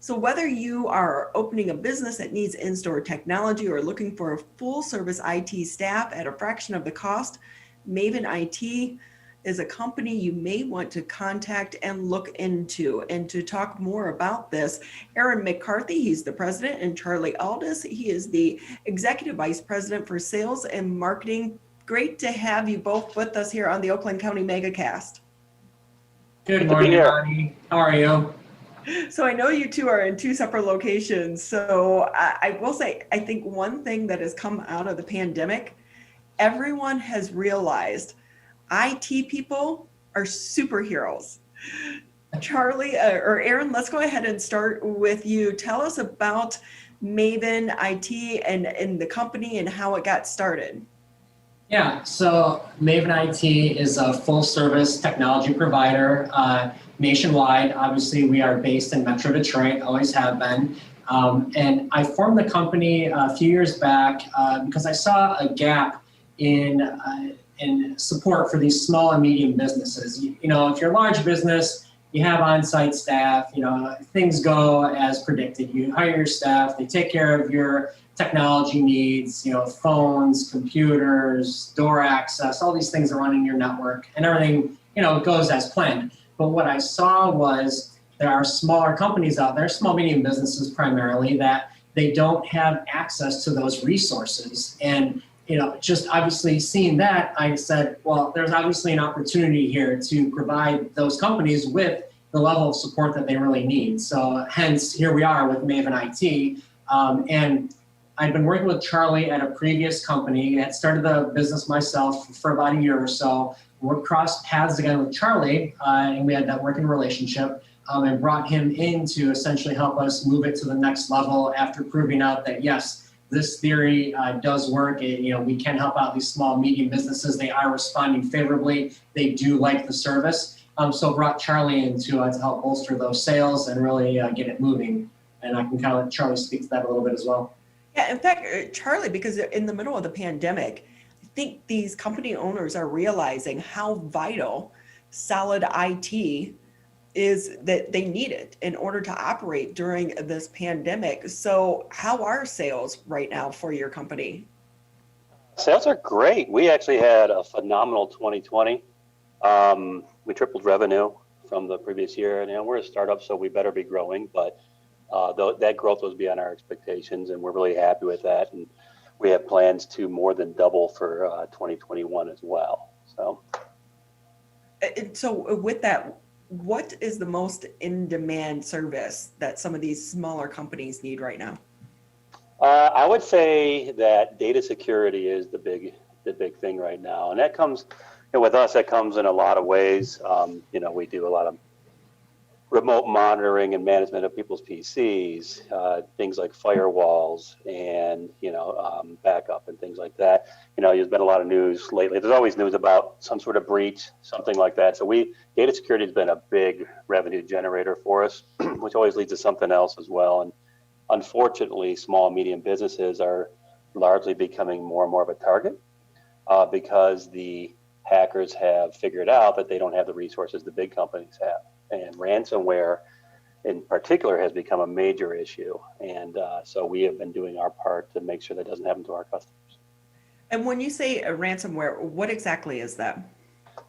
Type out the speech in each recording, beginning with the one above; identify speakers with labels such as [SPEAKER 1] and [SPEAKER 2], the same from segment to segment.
[SPEAKER 1] So whether you are opening a business that needs in-store technology or looking for a full service IT staff at a fraction of the cost, Maven IT is a company you may want to contact and look into. And to talk more about this, Aaron McCarthy, he's the president, and Charlie Aldis, he is the executive vice president for sales and marketing. Great to have you both with us here on the Oakland County MegaCast.
[SPEAKER 2] Good morning, Ronnie. How are you?
[SPEAKER 1] So I know you two are in two separate locations. So I will say, I think one thing that has come out of the pandemic, everyone has realized IT people are superheroes. Charlie or Aaron, let's go ahead and start with you. Tell us about Maven IT and the company and how it got started.
[SPEAKER 2] Yeah, so Maven IT is a full-service technology provider nationwide. Obviously, we are based in Metro Detroit, always have been. And I formed the company a few years back because I saw a gap in support for these small and medium businesses. You know, if you're a large business, you have on-site staff, you know, things go as predicted. You hire your staff, they take care of your technology needs, you know, phones, computers, door access, all these things that run in your network, and everything, you know, goes as planned. But what I saw was there are smaller companies out there, small, medium businesses primarily, that they don't have access to those resources. And, you know, just obviously seeing that, I said, well, there's obviously an opportunity here to provide those companies with the level of support that they really need. So hence, here we are with Maven IT. And I'd been working with Charlie at a previous company. I had started the business myself for about a year or so. We crossed paths again with Charlie, and we had that working relationship, and brought him in to essentially help us move it to the next level after proving out that, yes, this theory does work. You know, we can help out these small, medium businesses. They are responding favorably. They do like the service. So brought Charlie in to help bolster those sales and really get it moving. And I can kind of let Charlie speak to that a little bit as well.
[SPEAKER 1] Yeah, in fact, Charlie, because in the middle of the pandemic, I think these company owners are realizing how vital solid IT is, that they need it in order to operate during this pandemic. So how are sales right now for your company?
[SPEAKER 3] Sales are great. We actually had a phenomenal 2020. We tripled revenue from the previous year, and we're a startup, so we better be growing, but that growth was beyond our expectations, and we're really happy with that. And we have plans to more than double for 2021 as well.
[SPEAKER 1] So with that, what is the most in-demand service that some of these smaller companies need right now?
[SPEAKER 3] I would say that data security is the big thing right now, and that comes, with us. That comes in a lot of ways. You know, we do a lot of remote monitoring and management of people's PCs, things like firewalls and, backup and things like that. You know, there's been a lot of news lately. There's always news about some sort of breach, something like that. So data security has been a big revenue generator for us, which always leads to something else as well. And unfortunately, small and medium businesses are largely becoming more and more of a target because the hackers have figured out that they don't have the resources the big companies have. And ransomware in particular has become a major issue. And so we have been doing our part to make sure that doesn't happen to our customers.
[SPEAKER 1] And when you say a ransomware, what exactly is that?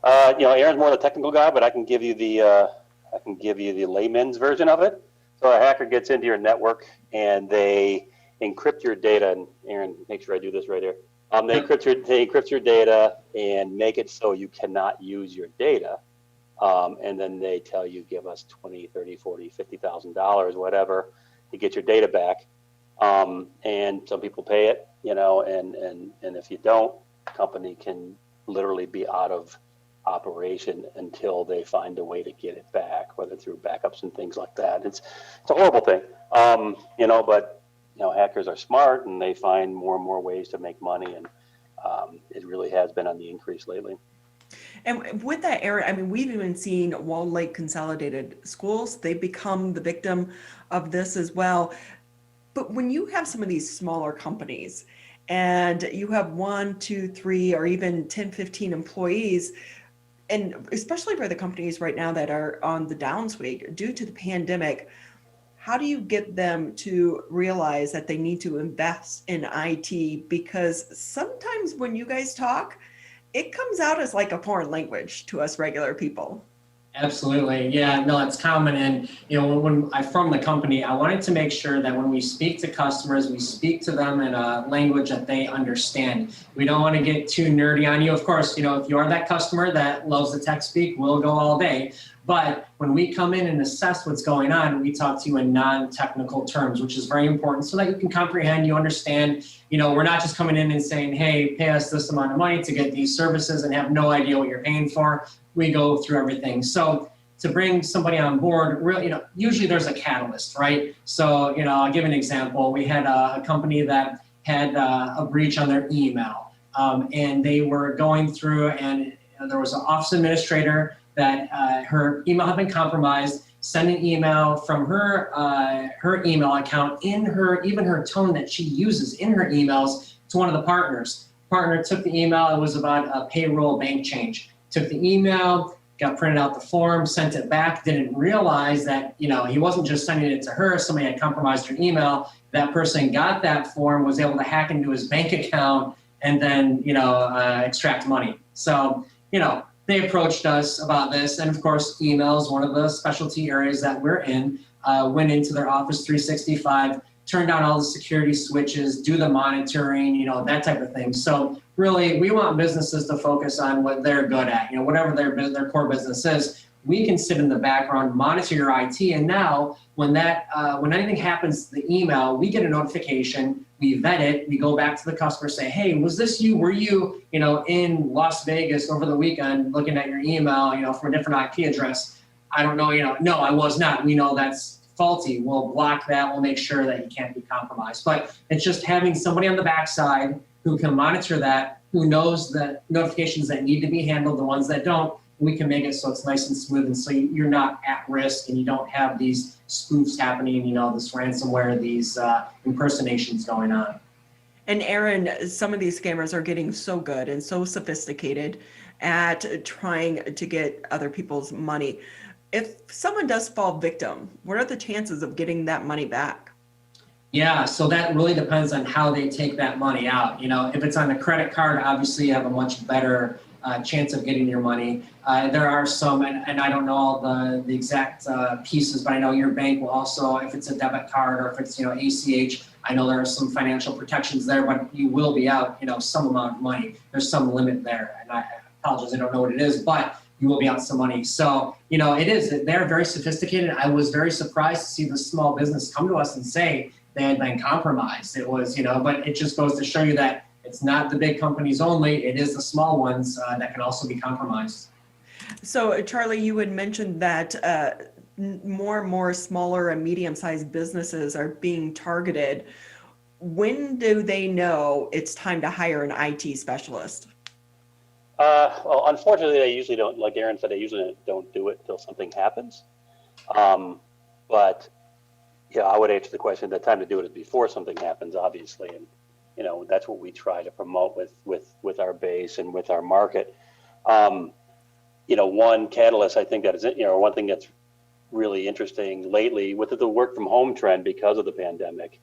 [SPEAKER 3] Aaron's more the technical guy, but I can give you the layman's version of it. So a hacker gets into your network and they encrypt your data. And Aaron, make sure I do this right here. They encrypt your data and make it so you cannot use your data. And then they tell you, give us $20, $30, $40, $50,000, whatever, to get your data back. And some people pay it, and if you don't, the company can literally be out of operation until they find a way to get it back, whether through backups and things like that. It's a horrible thing, but hackers are smart and they find more and more ways to make money, and it really has been on the increase lately.
[SPEAKER 1] And with that area, I mean, we've even seen Walled Lake Consolidated Schools. They've become the victim of this as well. But when you have some of these smaller companies and you have 1, 2, 3, or even 10, 15 employees, and especially for the companies right now that are on the downswing due to the pandemic, how do you get them to realize that they need to invest in IT? Because sometimes when you guys talk, it comes out as like a foreign language to us regular people.
[SPEAKER 2] Absolutely. Yeah, no, it's common. And, when I'm from the company, I wanted to make sure that when we speak to customers, we speak to them in a language that they understand. We don't want to get too nerdy on you. Of course, if you are that customer that loves the tech speak, we'll go all day. But when we come in and assess what's going on, we talk to you in non-technical terms, which is very important so that you can comprehend, you understand. We're not just coming in and saying, hey, pay us this amount of money to get these services and have no idea what you're paying for. We go through everything. So to bring somebody on board, really, usually there's a catalyst, right? So, I'll give an example. We had a company that had a breach on their email, and they were going through, and there was an office administrator that her email had been compromised, sent an email from her email account in even her tone that she uses in her emails to one of the partners. Partner took the email. It was about a payroll bank change. Took the email, got printed out the form, sent it back, didn't realize that, he wasn't just sending it to her. Somebody had compromised her email. That person got that form, was able to hack into his bank account and then, extract money. So, they approached us about this. And of course, email is one of the specialty areas that we're in. Went into their Office 365, turned on all the security switches, do the monitoring, that type of thing. So really, we want businesses to focus on what they're good at, whatever their core business is. We can sit in the background, monitor your IT, and now when anything happens to the email, we get a notification, we vet it, we go back to the customer, say, hey, was this you? Were you, in Las Vegas over the weekend looking at your email, from a different IP address? I don't know, no, I was not. We know that's faulty. We'll block that. We'll make sure that you can't be compromised. But it's just having somebody on the backside who can monitor that, who knows the notifications that need to be handled, the ones that don't. We can make it so it's nice and smooth, and so you're not at risk, and you don't have these spoofs happening, this ransomware, these impersonations going on.
[SPEAKER 1] And Aaron, some of these scammers are getting so good and so sophisticated at trying to get other people's money. If someone does fall victim, what are the chances of getting that money back?
[SPEAKER 2] Yeah, so that really depends on how they take that money out. If it's on a credit card, obviously you have a much better chance of getting your money. There are some, and I don't know all the exact pieces, but I know your bank will also, if it's a debit card or if it's ACH, I know there are some financial protections there, but you will be out some amount of money. There's some limit there, and I apologize, I don't know what it is, but you will be out some money. So they're very sophisticated. I was very surprised to see the small business come to us and say they had been compromised. It was but it just goes to show you that it's not the big companies only, it is the small ones that can also be compromised.
[SPEAKER 1] So Charlie, you had mentioned that more and more smaller and medium-sized businesses are being targeted. When do they know it's time to hire an IT specialist?
[SPEAKER 3] Well, unfortunately, they usually don't, like Aaron said, they usually don't do it until something happens. But yeah, I would answer the question, the time to do it is before something happens, obviously. And that's what we try to promote with our base and with our market. One catalyst, I think that is, one thing that's really interesting lately with the work from home trend because of the pandemic,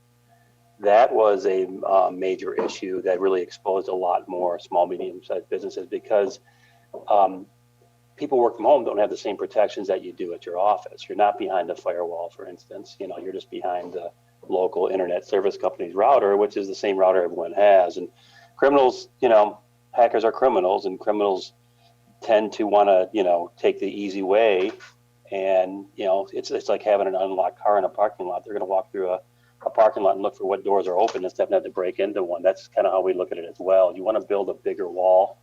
[SPEAKER 3] that was a major issue that really exposed a lot more small, medium-sized businesses because people work from home don't have the same protections that you do at your office. You're not behind a firewall, for instance. You're just behind the local internet service company's router, which is the same router everyone has. And criminals, hackers are criminals, and criminals tend to want to, take the easy way. And, it's like having an unlocked car in a parking lot. They're going to walk through a parking lot and look for what doors are open instead of having to break into one. That's kind of how we look at it as well. You want to build a bigger wall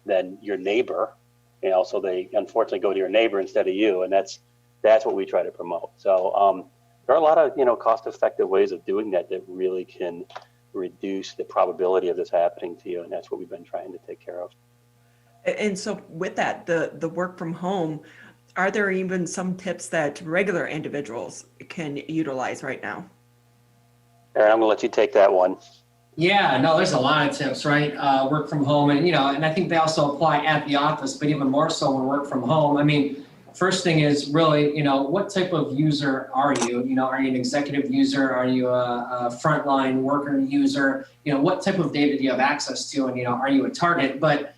[SPEAKER 3] than your neighbor, so they unfortunately go to your neighbor instead of you. And that's what we try to promote. So there are a lot of, cost-effective ways of doing that really can reduce the probability of this happening to you. And that's what we've been trying to take care of. And
[SPEAKER 1] so with that, the work from home, are there even some tips that regular individuals can utilize right now?
[SPEAKER 3] Aaron, I'm going to let you take that one.
[SPEAKER 2] Yeah, no, there's a lot of tips, right? Work from home, and and I think they also apply at the office, but even more so when work from home. I mean, first thing is really, what type of user are you? Are you an executive user? Are you a frontline worker user? What type of data do you have access to? And, are you a target? But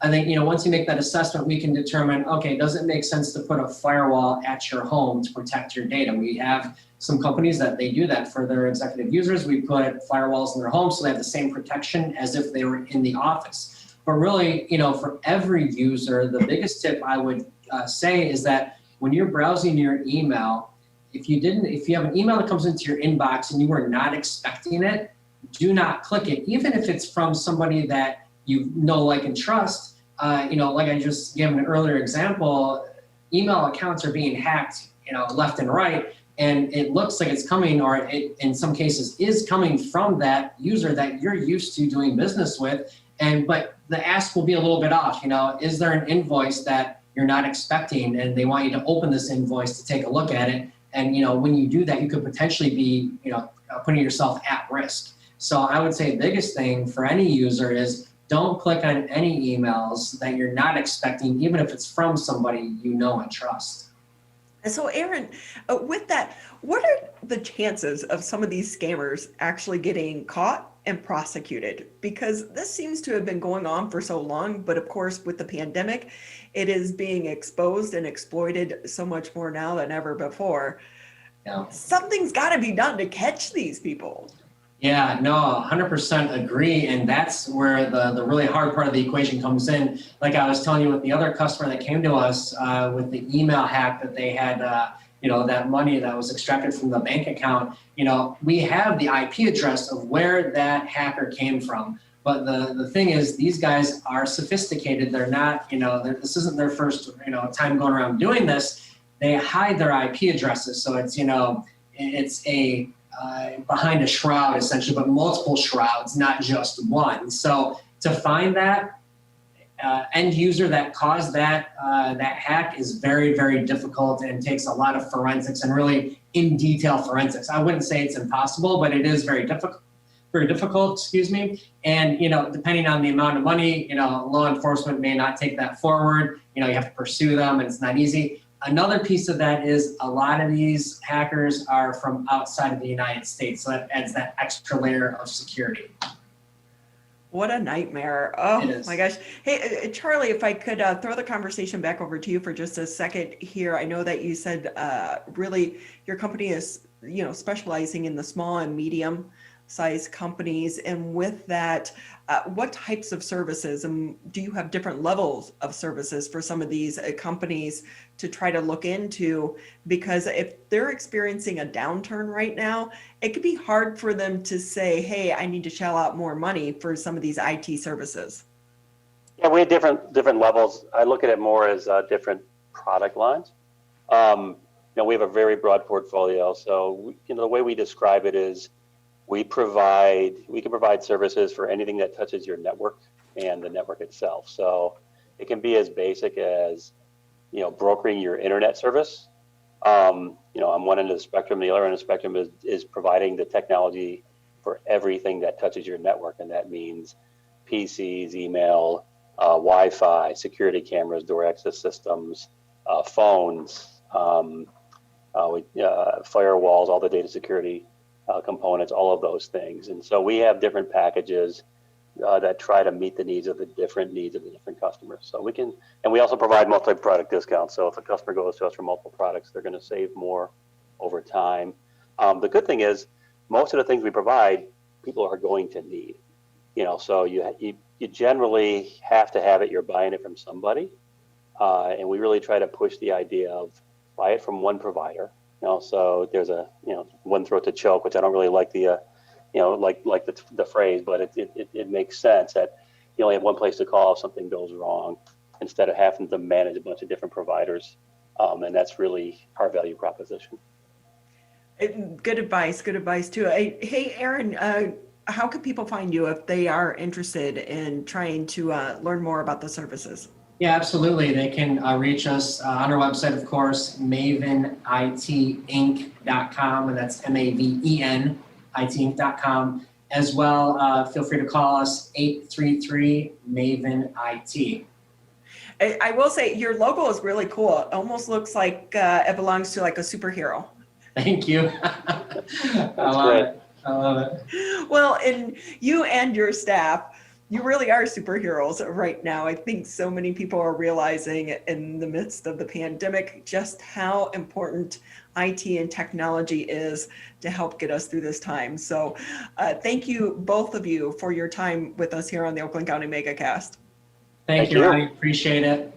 [SPEAKER 2] I think, once you make that assessment, we can determine, okay, does it make sense to put a firewall at your home to protect your data? We have some companies that they do that for their executive users. We put firewalls in their homes so they have the same protection as if they were in the office. But really, for every user, the biggest tip I would say is that when you're browsing your email, if you have an email that comes into your inbox and you were not expecting it, do not click it, even if it's from somebody that you know, like, and trust. Like I just gave an earlier example, email accounts are being hacked, left and right, and it looks like it's coming, or it in some cases is coming from that user that you're used to doing business with. But the ask will be a little bit off. Is there an invoice that you're not expecting, and they want you to open this invoice to take a look at it? And when you do that, you could potentially be putting yourself at risk. So I would say the biggest thing for any user is don't click on any emails that you're not expecting, even if it's from somebody you know and trust.
[SPEAKER 1] So Aaron, with that, what are the chances of some of these scammers actually getting caught and prosecuted? Because this seems to have been going on for so long, but of course with the pandemic, it is being exposed and exploited so much more now than ever before.
[SPEAKER 2] Yeah.
[SPEAKER 1] Something's got to be done to catch these people.
[SPEAKER 2] Yeah, no, 100% agree. And that's where the really hard part of the equation comes in. Like I was telling you with the other customer that came to us with the email hack that they had, that money that was extracted from the bank account, we have the IP address of where that hacker came from. But the thing is, these guys are sophisticated. They're not, this isn't their first, time going around doing this. They hide their IP addresses. So it's, it's a behind a shroud essentially, but multiple shrouds, not just one. So to find that end user that caused that hack is very, very difficult and takes a lot of forensics and really in detail forensics. I wouldn't say it's impossible, but it is very difficult. And, depending on the amount of money, law enforcement may not take that forward. You have to pursue them and it's not easy. Another piece of that is a lot of these hackers are from outside of the United States. So that adds that extra layer of security.
[SPEAKER 1] What a nightmare. Oh my gosh. Hey, Charlie, if I could throw the conversation back over to you for just a second here. I know that you said really your company is, specializing in the small and medium sized companies. And with that, what types of services, and do you have different levels of services for some of these companies to try to look into? Because if they're experiencing a downturn right now, it could be hard for them to say, hey, I need to shell out more money for some of these IT services.
[SPEAKER 3] Yeah, we have different levels. I look at it more as different product lines. We have a very broad portfolio. So, the way we describe it is we can provide services for anything that touches your network and the network itself. So it can be as basic as, brokering your internet service. On one end of the spectrum, the other end of the spectrum is providing the technology for everything that touches your network. And that means PCs, email, Wi-Fi, security cameras, door access systems, phones, firewalls, all the data security components, all of those things. And so we have different packages that try to meet the needs of the different customers. So we also provide multi-product discounts. So if a customer goes to us for multiple products, they're going to save more over time. The good thing is most of the things we provide, people are going to need. So you generally have to have it. You're buying it from somebody, and we really try to push the idea of buy it from one provider. So there's one throat to choke, which I don't really like the phrase, but it makes sense that you only have one place to call if something goes wrong instead of having to manage a bunch of different providers. And that's really our value proposition.
[SPEAKER 1] Good advice too. Hey, Aaron, how can people find you if they are interested in trying to learn more about the services?
[SPEAKER 2] Yeah, absolutely. They can reach us on our website, of course, mavenitinc.com, and that's MAVEN, itinc.com. As well, feel free to call us 833-MAVEN-IT.
[SPEAKER 1] I will say your logo is really cool. It almost looks like it belongs to like a superhero.
[SPEAKER 2] Thank you. I love
[SPEAKER 3] great.
[SPEAKER 2] it. I love it.
[SPEAKER 1] Well, and you and your staff, you really are superheroes right now. I think so many people are realizing in the midst of the pandemic just how important IT and technology is to help get us through this time. So thank you, both of you, for your time with us here on the Oakland County MegaCast.
[SPEAKER 2] Thank
[SPEAKER 3] Thank
[SPEAKER 2] you,
[SPEAKER 3] you.
[SPEAKER 2] I appreciate it.